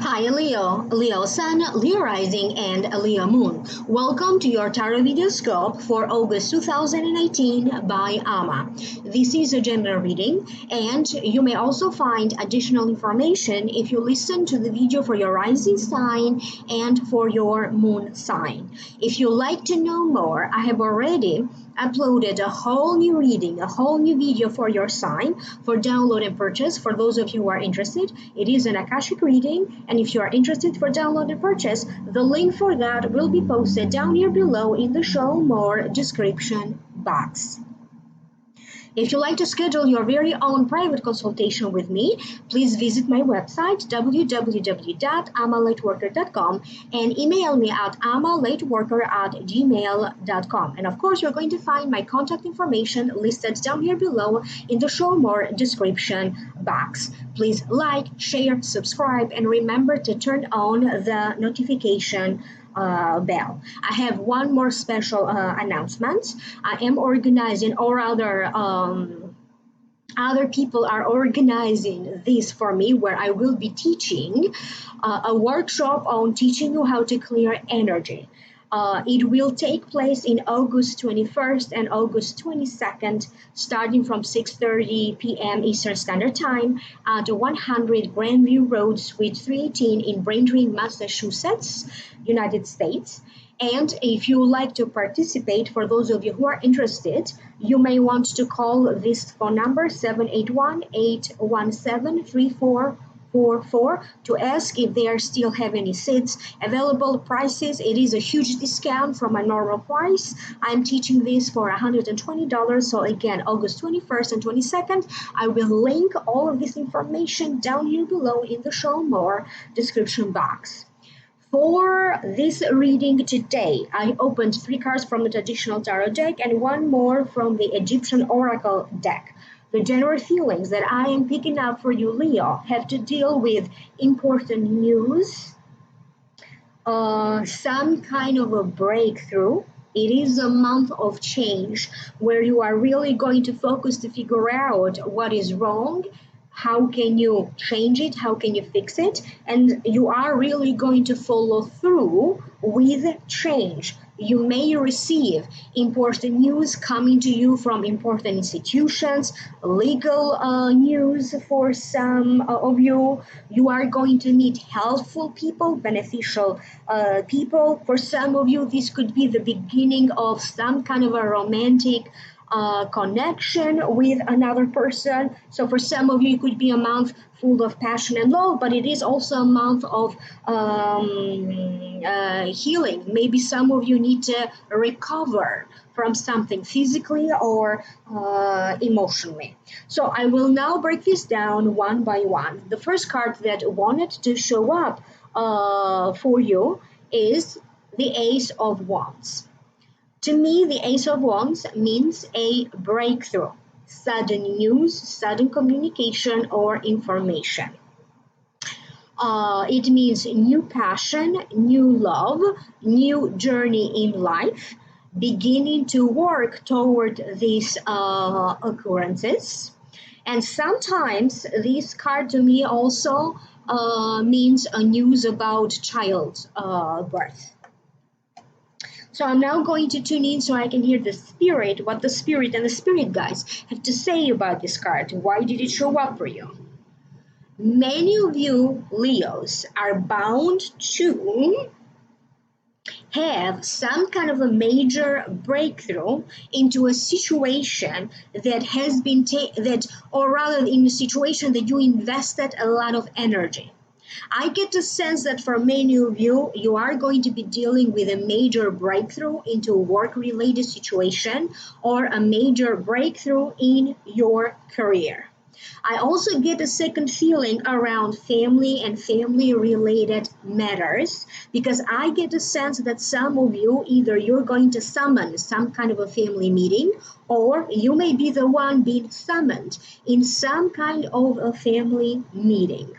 Hi Leo, Leo Sun, Leo Rising, and Leo Moon. Welcome to your Tarot Video Scope for August 2018 by Ama. This is a general reading, and you may also find additional information if you listen to the video for your rising sign and for your moon sign. If you like to know more, I have already uploaded a whole new reading, a whole new video for your sign for download and purchase. For those of you who are interested, it is an Akashic reading, and if you are interested for download and purchase, the link for that will be posted down here below in the show more description box. If you'd like to schedule your very own private consultation with me, please visit my website www.amalightworker.com and email me at amalightworker@gmail.com. And of course, you're going to find my contact information listed down here below in the show more description box. Please like, share, subscribe, and remember to turn on the notification bell. I have one more special announcement. I am organizing, or rather, other people are organizing this for me, where I will be teaching a workshop on teaching you how to clear energy. It will take place in August 21st and August 22nd, starting from 6:30 p.m. Eastern Standard Time at 100 Grandview Road, Suite 318 in Braintree, Massachusetts, United States. And if you would like to participate, for those of you who are interested, you may want to call this phone number 781-817-3444 to ask if they still have any seats available. Prices, it is a huge discount from a normal price. I'm teaching this for $120. So again, August 21st and 22nd, I will link all of this information down here below in the show more description box. For this reading today, I opened 3 cards from the traditional tarot deck and 1 more from the Egyptian oracle deck. The general feelings that I am picking up for you, Leo, have to deal with important news, some kind of a breakthrough. It is a month of change where you are really going to focus to figure out what is wrong. How can you change it? How can you fix it? And you are really going to follow through with change. You may receive important news coming to you from important institutions, legal news for some of you. You are going to meet helpful people, beneficial people. For some of you, this could be the beginning of some kind of a romantic connection with another person. So for some of you, it could be a month full of passion and love, but it is also a month of healing. Maybe some of you need to recover from something physically or emotionally. So I will now break this down one by one. The first card that wanted to show up for you is the Ace of Wands. To me, the Ace of Wands means a breakthrough, sudden news, sudden communication, or information. It means new passion, new love, new journey in life, beginning to work toward these occurrences. And sometimes this card to me also means a news about childbirth. So I'm now going to tune in so I can hear the spirit, what the spirit and the spirit guides have to say about this card. Why did it show up for you? Many of you Leos are bound to have some kind of a major breakthrough into a situation that has been or rather in a situation that you invested a lot of energy. I get the sense that for many of you, you are going to be dealing with a major breakthrough into a work-related situation or a major breakthrough in your career. I also get a second feeling around family and family related matters because I get a sense that some of you either you're going to summon some kind of a family meeting or you may be the one being summoned in some kind of a family meeting.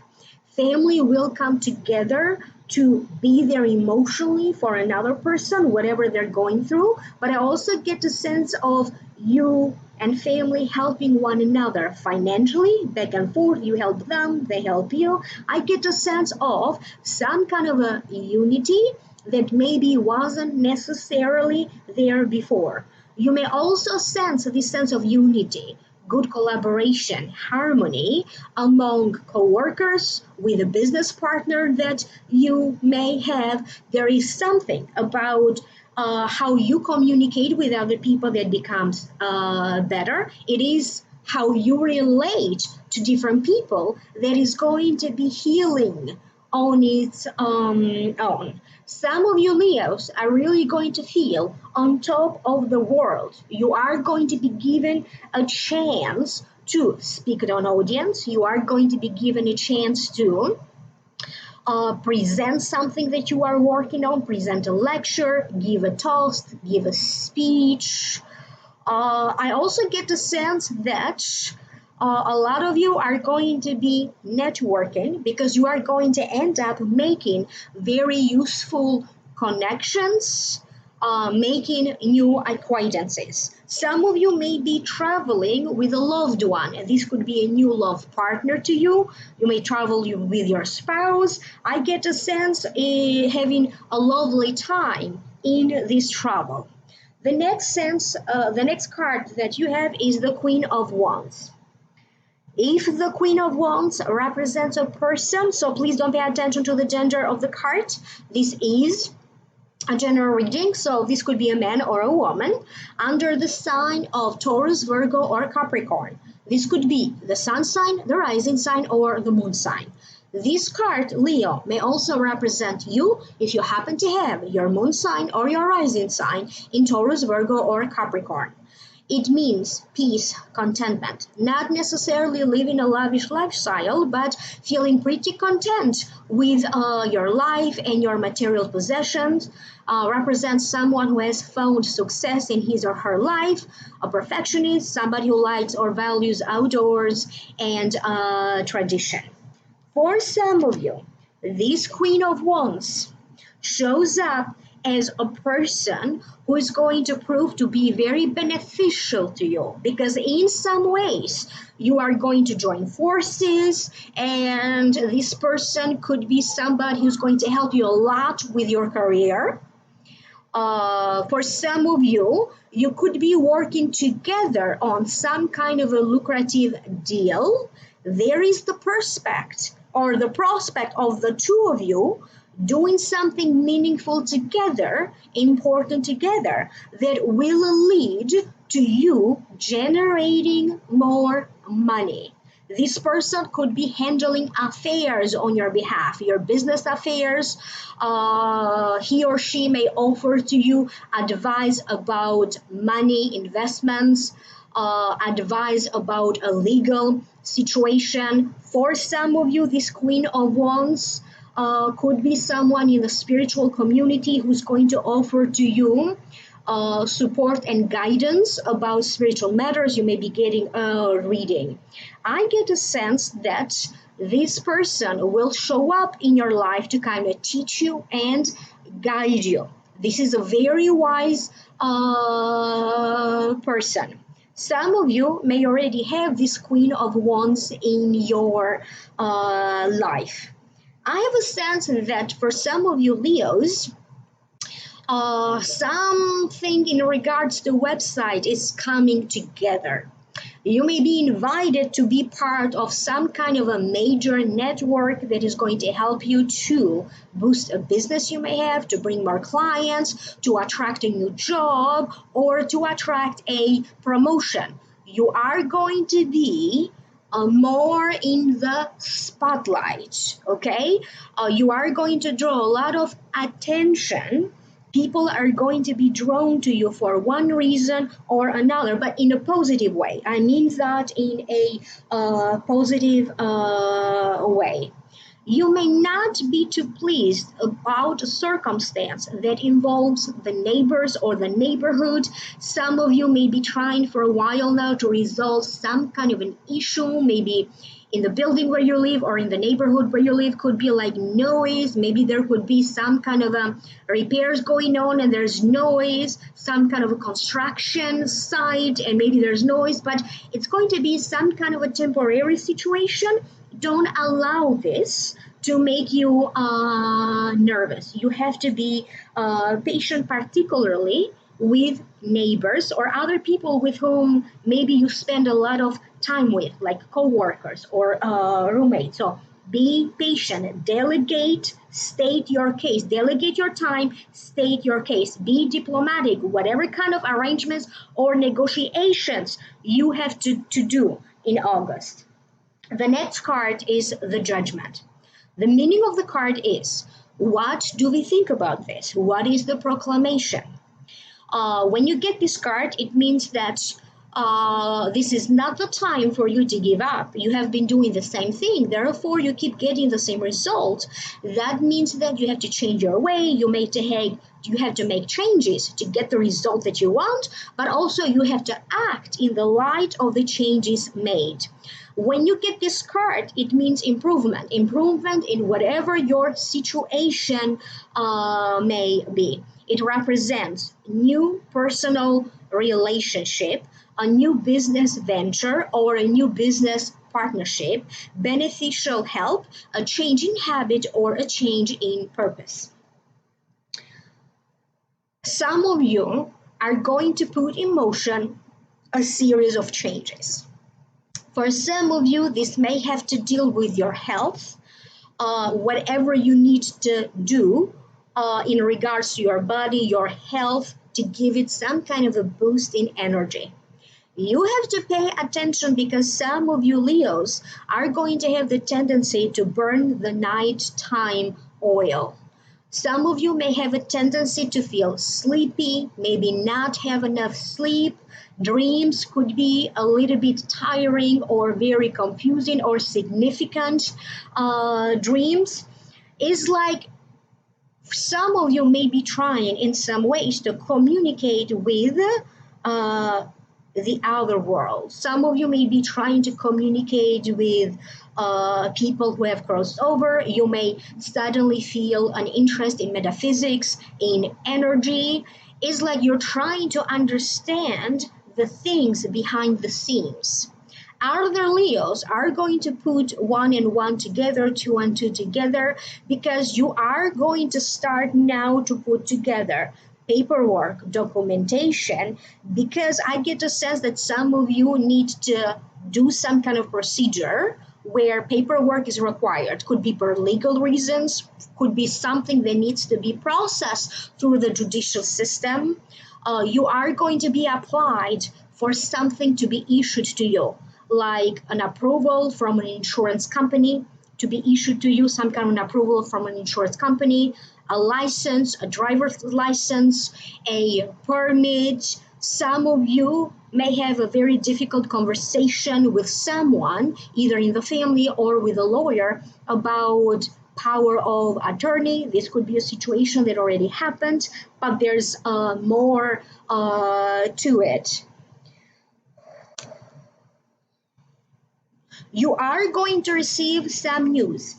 Family will come together to be there emotionally for another person, whatever they're going through. But I also get a sense of you and family helping one another financially, back and forth. You help them, they help you. I get a sense of some kind of a unity that maybe wasn't necessarily there before. You may also sense this sense of unity, good collaboration, harmony among coworkers, with a business partner that you may have. There is something about how you communicate with other people that becomes better. It is how you relate to different people that is going to be healing on its own. Some of you Leos are really going to feel on top of the world. You are going to be given a chance to speak to an audience. You are going to be given a chance to present something that you are working on, present a lecture, give a toast, give a speech. I also get the sense that a lot of you are going to be networking because you are going to end up making very useful connections, making new acquaintances. Some of you may be traveling with a loved one, and this could be a new love partner to you. You may travel with your spouse. I get a sense having a lovely time in this travel. The next card that you have is the Queen of Wands. If the Queen of Wands represents a person, so please don't pay attention to the gender of the card. This is a general reading, so this could be a man or a woman under the sign of Taurus, Virgo, or Capricorn. This could be the sun sign, the rising sign, or the moon sign. This card, Leo, may also represent you if you happen to have your moon sign or your rising sign in Taurus, Virgo, or Capricorn. It means peace, contentment, not necessarily living a lavish lifestyle, but feeling pretty content with your life and your material possessions. Represents someone who has found success in his or her life, a perfectionist, somebody who likes or values outdoors and tradition. For some of you, this Queen of Wands shows up as a person who is going to prove to be very beneficial to you because in some ways you are going to join forces, and this person could be somebody who's going to help you a lot with your career. For some of you, you could be working together on some kind of a lucrative deal. There is the prospect or the prospect of the two of you doing something meaningful together, important together, that will lead to you generating more money. This person could be handling affairs on your behalf, your business affairs. He or she may offer to you advice about money, investments, advice about a legal situation. For some of you, this Queen of Wands could be someone in the spiritual community who's going to offer to you support and guidance about spiritual matters. You may be getting a reading. I get a sense that this person will show up in your life to kind of teach you and guide you. This is a very wise person. Some of you may already have this Queen of Wands in your life. I have a sense that for some of you Leos, something in regards to website is coming together. You may be invited to be part of some kind of a major network that is going to help you to boost a business you may have, to bring more clients, to attract a new job, or to attract a promotion. You are going to be more in the spotlight, okay? You are going to draw a lot of attention People are going to be drawn to you for one reason or another, but in a positive way. I mean that in a positive way. You may not be too pleased about a circumstance that involves the neighbors or the neighborhood. Some of you may be trying for a while now to resolve some kind of an issue, maybe in the building where you live or in the neighborhood where you live. Could be like noise. Maybe there could be some kind of repairs going on and there's noise, some kind of a construction site and maybe there's noise, but it's going to be some kind of a temporary situation. Don't allow this to make you nervous. You have to be patient, particularly with neighbors or other people with whom maybe you spend a lot of time with, like coworkers or roommates. So be patient, delegate, state your case, delegate your time, state your case, be diplomatic, whatever kind of arrangements or negotiations you have to do in August. The next card is the Judgment. The meaning of the card is, what do we think about this? What is the proclamation? When you get this card, it means that this is not the time for you to give up. You have been doing the same thing, therefore you keep getting the same result. That means that you have to change your way. You have to make changes to get the result that you want, but also you have to act in the light of the changes made. When you get this card, it means improvement, improvement in whatever your situation may be. It represents new personal relationship, a new business venture, or a new business partnership, beneficial help, a change in habit, or a change in purpose. Some of you are going to put in motion a series of changes. For some of you, this may have to deal with your health, whatever you need to do in regards to your body, your health, to give it some kind of a boost in energy. You have to pay attention because some of you Leos are going to have the tendency to burn the nighttime oil. Some of you may have a tendency to feel sleepy, maybe not have enough sleep. Dreams could be a little bit tiring or very confusing or significant. Dreams is like some of you may be trying in some ways to communicate with the outer world. Some of you may be trying to communicate with people who have crossed over. You may suddenly feel an interest in metaphysics, in energy. It's like you're trying to understand the things behind the scenes. Other Leos are going to put one and one together, two and two together, because you are going to start now to put together paperwork, documentation, because I get a sense that some of you need to do some kind of procedure where paperwork is required. Could be for legal reasons, could be something that needs to be processed through the judicial system. You are going to be applied for something to be issued to you, like an approval from an insurance company to be issued to you, some kind of an approval from an insurance company, a license, a driver's license, a permit. Some of you may have a very difficult conversation with someone, either in the family or with a lawyer, about power of attorney. This could be a situation that already happened, but there's more to it. You are going to receive some news.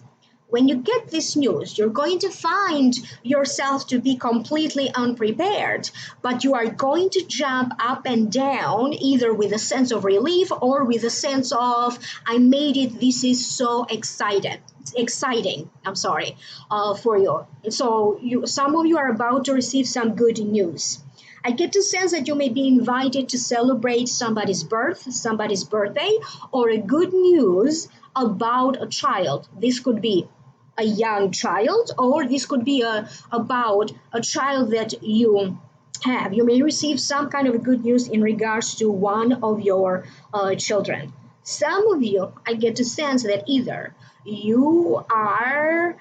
When you get this news, you're going to find yourself to be completely unprepared, but you are going to jump up and down, either with a sense of relief or with a sense of, I made it, this is so exciting, for you. So some of you are about to receive some good news. I get the sense that you may be invited to celebrate somebody's birthday, or a good news about a child. This could be a young child, or this could be about a child that you have. You may receive some kind of good news in regards to one of your children. Some of you, I get the sense that either you are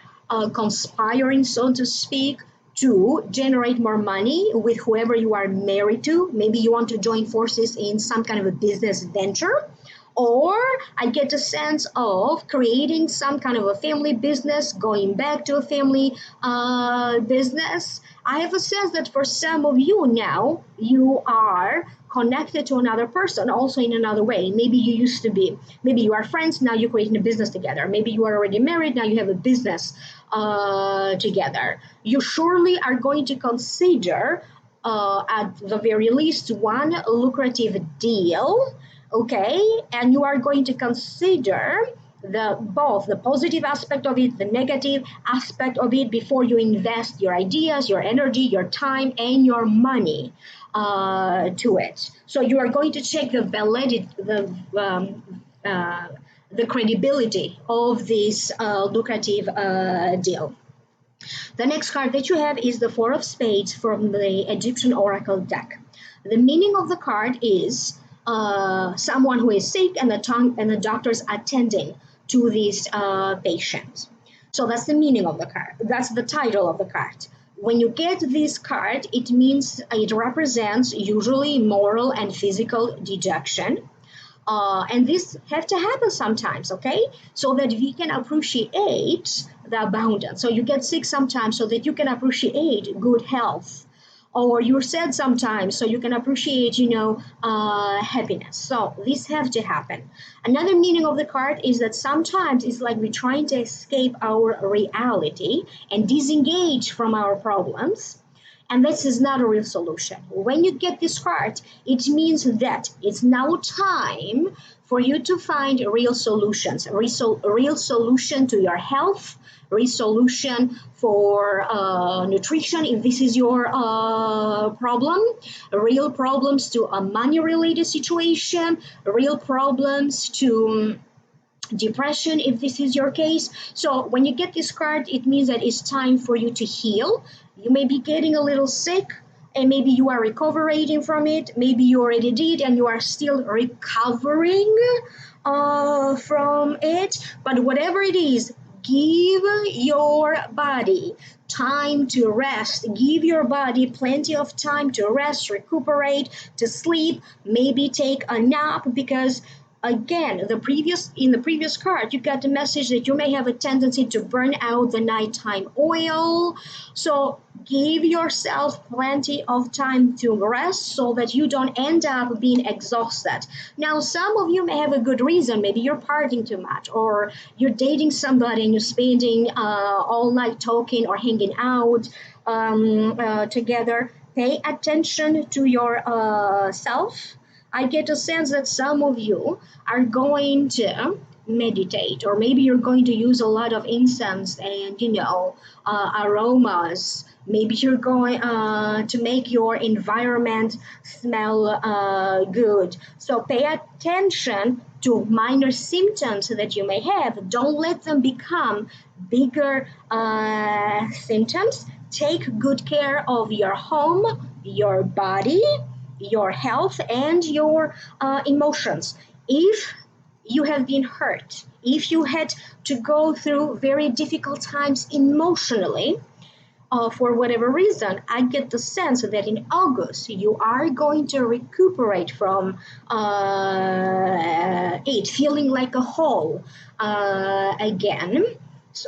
conspiring, so to speak, to generate more money with whoever you are married to. Maybe you want to join forces in some kind of a business venture. Or I get a sense of creating some kind of a family business, going back to a family business. I have a sense that for some of you now, you are connected to another person also in another way. Maybe you used to be, maybe you are friends, now you're creating a business together. Maybe you are already married, now you have a business together. You surely are going to consider, at the very least, one lucrative deal. Okay, and you are going to consider both the positive aspect of it, the negative aspect of it before you invest your ideas, your energy, your time, and your money to it. So you are going to check the validity, the credibility of this lucrative deal. The next card that you have is the Four of Spades from the Egyptian Oracle deck. The meaning of the card is someone who is sick and the doctors attending to this patient. So that's the meaning of the card. That's the title of the card. When you get this card, it means it represents usually moral and physical dejection. And this have to happen sometimes, okay? So that we can appreciate the abundance. So you get sick sometimes so that you can appreciate good health. Or you're sad sometimes so you can appreciate, happiness. So this have to happen. Another meaning of the card is that sometimes it's like we're trying to escape our reality and disengage from our problems. And this is not a real solution. When you get this card, it means that it's now time for you to find real solutions, real solution to your health, real solution for nutrition if this is your problem, real problems to a money-related situation, real problems to depression if this is your case. So when you get this card, it means that it's time for you to heal. You may be getting a little sick and maybe you are recoverating from it. Maybe you already did and you are still recovering from it. But whatever it is, give your body time to rest. Give your body plenty of time to rest, recuperate, to sleep, maybe take a nap, because again, in the previous card, you got the message that you may have a tendency to burn out the nighttime oil. So give yourself plenty of time to rest so that you don't end up being exhausted. Now, some of you may have a good reason. Maybe you're partying too much, or you're dating somebody and you're spending all night talking or hanging out together. Pay attention to your self. I get a sense that some of you are going to meditate, or maybe you're going to use a lot of incense and aromas. Maybe you're going to make your environment smell good. So pay attention to minor symptoms that you may have. Don't let them become bigger symptoms. Take good care of your home, your body, your health, and your emotions. If you have been hurt, if you had to go through very difficult times emotionally, for whatever reason, I get the sense that in August you are going to recuperate from it, feeling like a whole again.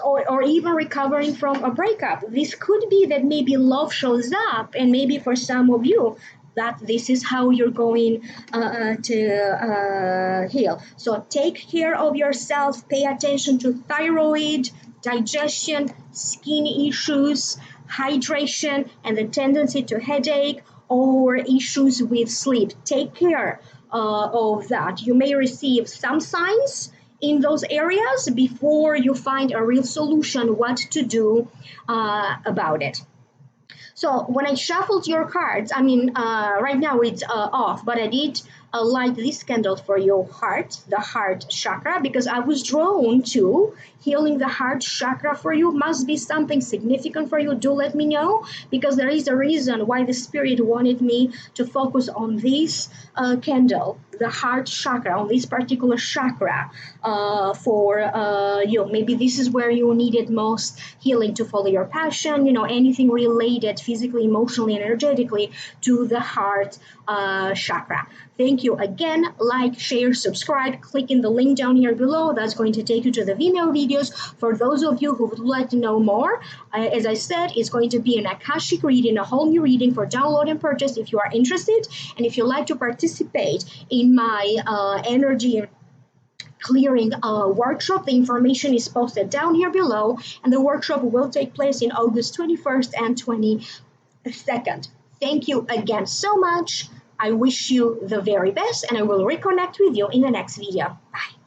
Or even recovering from a breakup. This could be that maybe love shows up, and maybe for some of you, that this is how you're going to heal. So take care of yourself, pay attention to thyroid, digestion, skin issues, hydration, and the tendency to headache or issues with sleep. Take care of that. You may receive some signs in those areas before you find a real solution what to do about it. So when I shuffled your cards, right now it's off, but I did light this candle for your heart, the heart chakra, because I was drawn to healing the heart chakra for you. Must be something significant for you. Do let me know, because there is a reason why the spirit wanted me to focus on this candle, the heart chakra, on this particular chakra, for you. Maybe this is where you needed most healing to follow your passion, anything related physically, emotionally, energetically to the heart chakra. Thank you again. Like, share, subscribe, click in the link down here below. That's going to take you to the Vimeo videos. For those of you who would like to know more, as I said, it's going to be an Akashic reading, a whole new reading for download and purchase if you are interested. And if you'd like to participate in my energy clearing workshop, the information is posted down here below, and the workshop will take place in August 21st and 22nd. Thank you again so much. I wish you the very best, and I will reconnect with you in the next video. Bye.